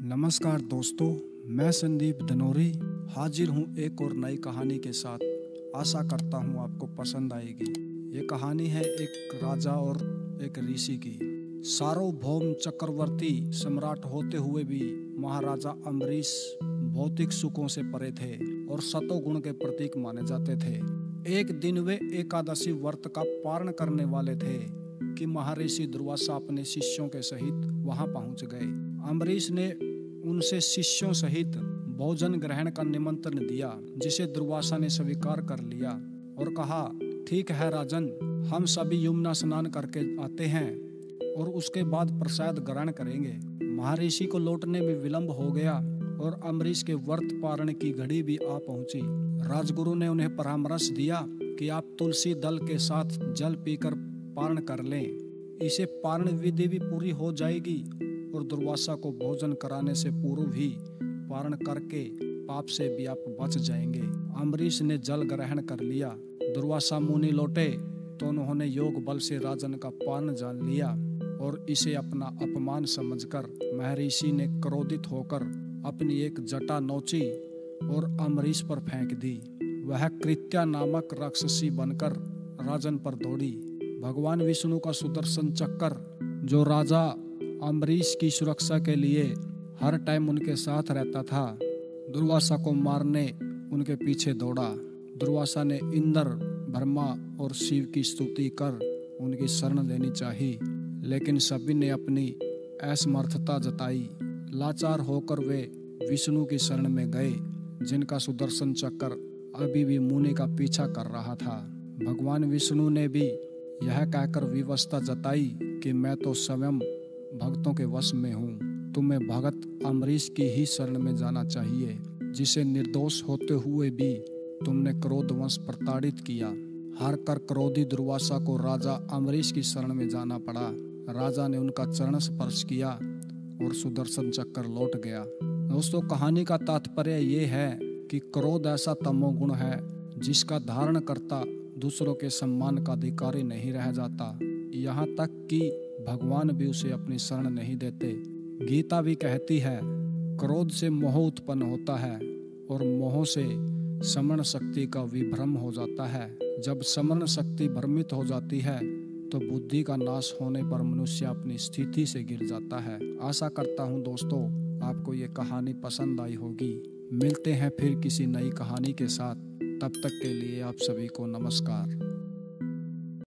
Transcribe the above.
नमस्कार दोस्तों, मैं संदीप धनोरी हाजिर हूँ एक और नई कहानी के साथ। आशा करता हूँ आपको पसंद आएगी। ये कहानी है एक राजा और एक ऋषि की। सार्वभौम चक्रवर्ती सम्राट होते हुए भी महाराजा अम्बरीश भौतिक सुखों से परे थे और सतोगुण के प्रतीक माने जाते थे। एक दिन वे एकादशी व्रत का पारण करने वाले थे कि महर्षि दुर्वासा अपने शिष्यों के सहित वहां पहुंच गए। अम्बरीश ने उनसे शिष्यों सहित भोजन ग्रहण का निमंत्रण दिया, जिसे दुर्वासा ने स्वीकार कर लिया और कहा, ठीक है राजन, हम सभी यमुना स्नान करके आते हैं और उसके बाद प्रसाद ग्रहण करेंगे। महर्षि को लौटने में विलंब हो गया और अम्बरीश के व्रत पारण की घड़ी भी आ पहुंची। राजगुरु ने उन्हें परामर्श दिया कि आप तुलसी दल के साथ जल पीकर पारण कर लें। इसे पारण विधि भी पूरी हो जाएगी और दुर्वासा को भोजन कराने से पूर्व ही पारण करके पाप से भी आप बच जाएंगे। अम्बरीश ने जल ग्रहण कर लिया। दुर्वासा मुनि लौटे तो उन्होंने योग बल से राजन का पान जान लिया और इसे अपना अपमान समझकर महर्षि ने क्रोधित होकर अपनी एक जटा नोची और अम्बरीश पर फेंक दी। वह कृत्या नामक राक्षसी बनकर राजन पर दौड़ी। भगवान विष्णु का सुदर्शन चक्र, जो राजा अम्बरीश की सुरक्षा के लिए हर टाइम उनके साथ रहता था, दुर्वासा को मारने उनके पीछे दौड़ा। दुर्वासा ने इंद्र, ब्रह्मा और शिव की स्तुति कर उनकी शरण लेनी चाहिए, लेकिन सभी ने अपनी असमर्थता जताई। लाचार होकर वे विष्णु की शरण में गए, जिनका सुदर्शन चक्र अभी भी मुनि का पीछा कर रहा था। भगवान विष्णु ने भी यह कहकर विवशता जताई कि मैं तो स्वयं भक्तों के वश में हूँ। तुम्हें भगत अम्बरीश की ही शरण में जाना चाहिए, जिसे निर्दोष होते हुए भी तुमने क्रोधवश प्रताड़ित किया। हार कर क्रोधी दुर्वासा को राजा अम्बरीश की शरण में जाना पड़ा। राजा ने उनका चरण स्पर्श किया और सुदर्शन चक्र लौट गया। दोस्तों, कहानी का तात्पर्य ये है कि क्रोध ऐसा तमोगुण है जिसका धारण करता दूसरों के सम्मान का अधिकारी नहीं रह जाता। यहाँ तक कि भगवान भी उसे अपनी शरण नहीं देते। गीता भी कहती है, क्रोध से मोह उत्पन्न होता है और मोह से समरण शक्ति का विभ्रम हो जाता है। जब समरण शक्ति भ्रमित हो जाती है तो बुद्धि का नाश होने पर मनुष्य अपनी स्थिति से गिर जाता है। आशा करता हूँ दोस्तों, आपको ये कहानी पसंद आई होगी। मिलते हैं फिर किसी नई कहानी के साथ। तब तक के लिए आप सभी को नमस्कार।